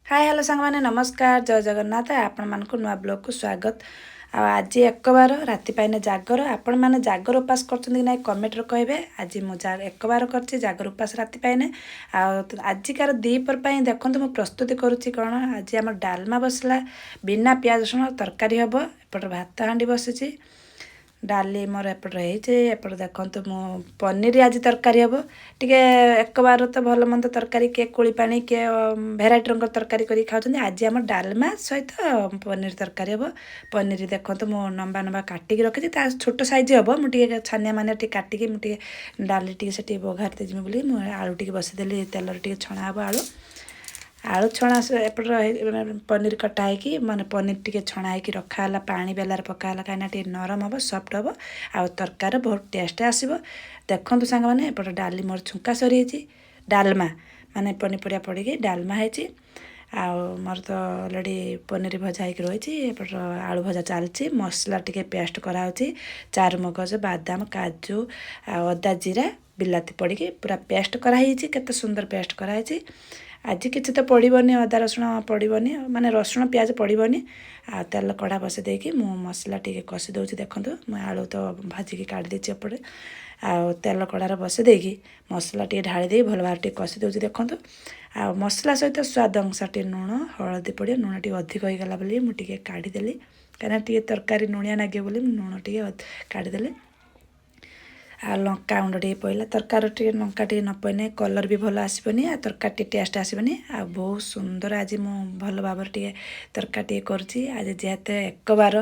Hi hello सांग मैंने नमस्कार जय जगन्नाथ आपण मानक नुआ ब्लॉग को स्वागत। आज एक बार राति पाइने जागर आपण मैंने जागर उपास कर ना कमेंट कहे। आज मुझे एक बार कर जागर उपास राति पाइने आजिकार दीपर देखो मुझे प्रस्तुति करुच्ची कौन। आज आम डालमा बसला बिना पियाज रसुण तरकारी हम एपट भात हाँडी बसी डाली मोर एपटे एपटे देखो मु पनीर आज तरकारी हम टे एक बार तो भल मंद तरकारी किए कोली पानी किए भेराइट रंग तरकारी कर खाऊँ। आज आम डालमा सहित पनीर तरकारी हम पनीर देखो मु लंबा लंबा काटिक रखी छोट साइज हम मुझे छानिया मानिया काटिकी मुझे डाली टे बघार देजी बोली मुझे आलू टे बसीदेली तेल टे छणा हम आलू छणा एपट पनीर कटा होगी माने पनीर टी छणा होगी रखाला पानी बेलार पकाला कहीं नरम हम सफ्ट हम आ तरकार बहुत टेस्ट आसो। देखो सांग मैंने एपट डाली मोर छुंका सरी डालमा माने पनीपरिया पड़ी डालमा है मोर तो अलरेडी पनीर भजा हो रही एपट आलू भजा चलती मसला टी पेस्ट कराऊँच चारुमगज बादाम काजू अदा जीरा बिलाती पड़ी पूरा पेस्ट कराई केते सुंदर पेस्ट कराई। आज किसी तो पड़ोनी अदा रसुण पड़ोनी माने रसुण प्याज पड़ोनी आ तेल कड़ा बसई देकी मु मसला टी कषि दूसरी देखो मुझे आलू तो भाजिकी काढ़ी देती एपटे आ तेल कड़ार बसई देकी मसला टी ढाली दे भल भाव टी कषि दूसरी देखो आ मसला सहित स्वाद अनुसार टी लुण हलदी पड़े लुण टी अधिक होगा बोली मुझे काढ़ीदेली कहीं तरकारी लुणिया लगे बोली लुण टी काढ़ीदेली आ लंका गुंड टे पड़ा तरकारी टे लंका टे न पड़े कलर भी भल आसबनी आ तरकारी टे टेस्ट आसबनी आ बहुत सुंदर। आज मु भल भाव टे तरकारी टे करुँची आज जेहेतु एक बार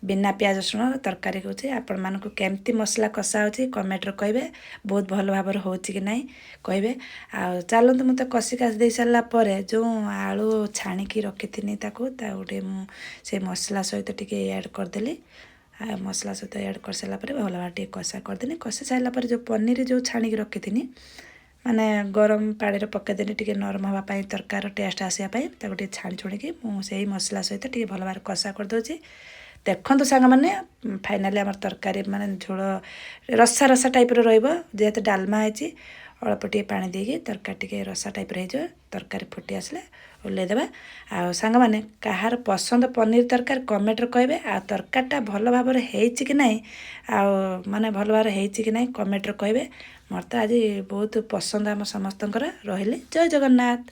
बिना प्याज रसुण तरकारी करुँचे आपण मानक केमती मसला कषा होची कमेंट कहे बहुत भल भाव हो कि ना कहे। आ चलते मुझे कषि कासी दे सारा पर जो आलू छाणिकी रखी गोटे मुझे मसला सहित टे ऐड करदेली मसला सहित ऐड कर सारापर भल भाव टे कषा करदेनी कषि सारापर जो पनीर जो छाणिकी रखी माने गरम पानी पकईदेनी टे नरम हाँपाई तरकार टेस्ट आसापी छाणी छुणीकी मुझे मसला सहित टे भल भाव कषा करदे। देखो सांग मैंने फाइनाली आम तरकारी माने झोल रसा रसा टाइप जेहेतु डालमा है अल्प टे पानी देकी तरकारी टे रसा टाइप हो तरकारी फुटी आसले ओल्लैदेवा। आ सांग मैंने कहार पसंद पनीर तरकारी कमेंट कहे आ तरकारीटा भल भाव कि ना आ माने भल भाव कि ना कमेंट कहे। मोर तो आज बहुत पसंद आम समस्त रही जय जगन्नाथ।